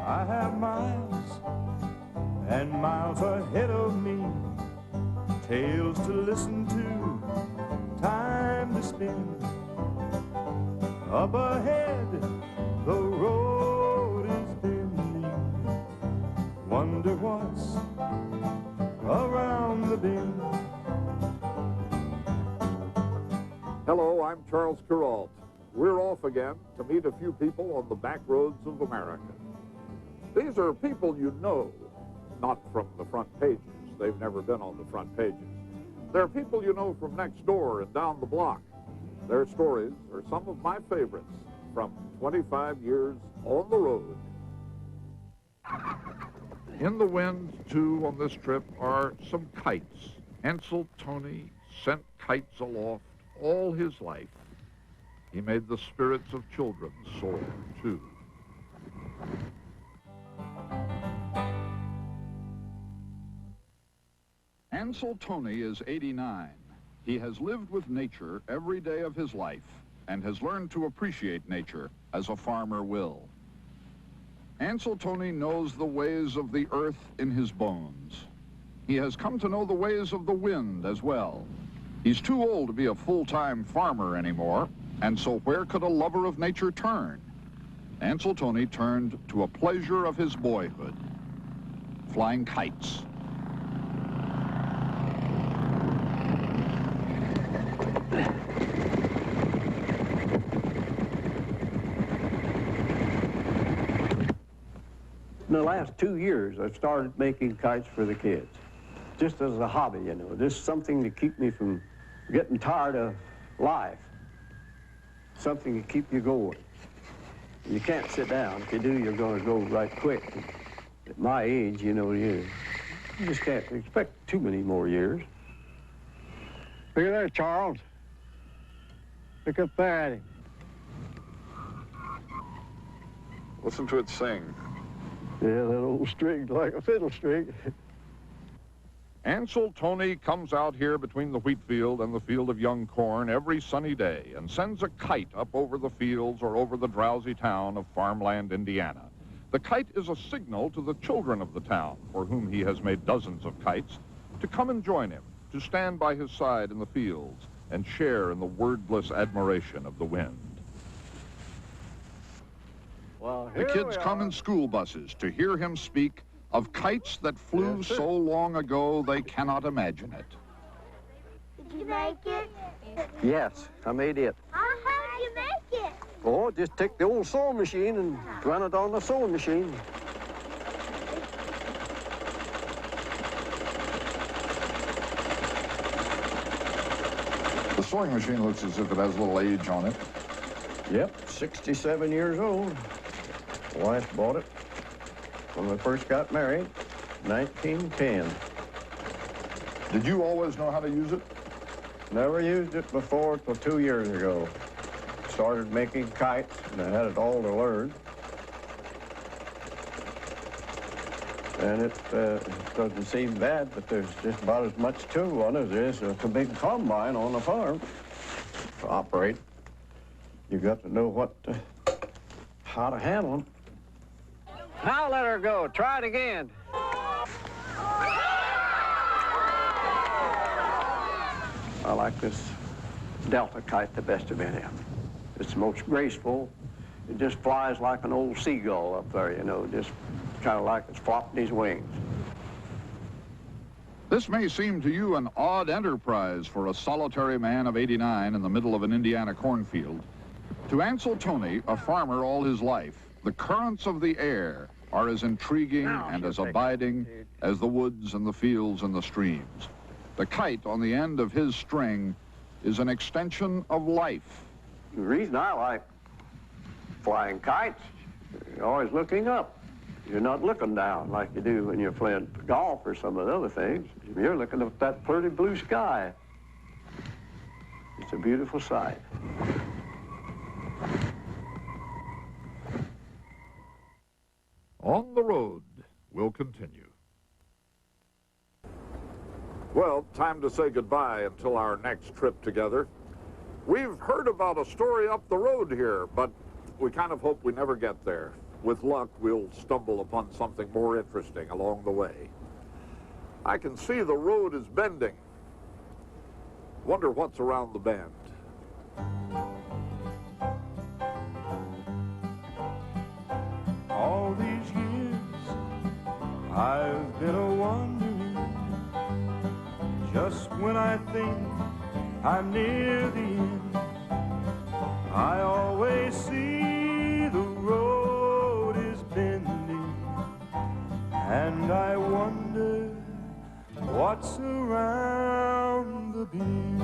I have miles and miles ahead of me, tales to listen to, time to spend. Up ahead, the road is bending. Wonder what's around the bend. Hello, I'm Charles Kuralt. We're off again to meet a few people on the back roads of America. These are people you know, not from the front pages. They've never been on the front pages. They're people you know from next door and down the block. Their stories are some of my favorites from 25 years on the road. In the wind, too, on this trip are some kites. Ansel Toney sent kites aloft all his life. He made the spirits of children soar, too. Ansel Toney is 89. He has lived with nature every day of his life and has learned to appreciate nature as a farmer will. Ansel Toney knows the ways of the earth in his bones. He has come to know the ways of the wind as well. He's too old to be a full-time farmer anymore, and so where could a lover of nature turn? Ansel Toney turned to a pleasure of his boyhood, flying kites. In the last 2 years, I've started making kites for the kids, just as a hobby, you know, just something to keep me from getting tired of life, something to keep you going. You can't sit down. If you do, you're going to go right quick. At my age, you know, you just can't expect too many more years. Look at there, Charles. Look up there at him. Listen to it sing. Yeah, that old string, like a fiddle string. Ansel Toney comes out here between the wheat field and the field of young corn every sunny day and sends a kite up over the fields or over the drowsy town of farmland, Indiana. The kite is a signal to the children of the town, for whom he has made dozens of kites, to come and join him, to stand by his side in the fields and share in the wordless admiration of the wind. Well, The kids come in school buses to hear him speak of kites that flew so long ago they cannot imagine it. Did you make it? Yes, I made it. How did you make it? Oh, just take the old sewing machine and run it on the sewing machine. The sewing machine looks as if it has a little age on it. Yep, 67 years old. Wife bought it when we first got married, 1910. Did you always know how to use it? Never used it before till 2 years ago. Started making kites, and I had it all to learn. And it doesn't seem bad, but there's just about as much to one as there is a big combine on a farm. To operate, you got to know how to handle them. Now let her go. Try it again. I like this Delta kite the best of any of them. It's the most graceful. It just flies like an old seagull up there, you know, just kind of like it's flopping his wings. This may seem to you an odd enterprise for a solitary man of 89 in the middle of an Indiana cornfield. To Ansel Toney, a farmer all his life, the currents of the air are as intriguing and as abiding as the woods and the fields and the streams. The kite on the end of his string is an extension of life. The reason I like flying kites, you're always looking up. You're not looking down like you do when you're playing golf or some of the other things. You're looking up at that pretty blue sky. It's a beautiful sight. On the road will continue. Well, time to say goodbye until our next trip together. We've heard about a story up the road here, but we kind of hope we never get there. with luck, we'll stumble upon something more interesting along the way. I can see the road is bending. Wonder what's around the bend. All these years I've been a-wondering, just when I think I'm near the end, I always see the road is bending, and I wonder what's around the bend.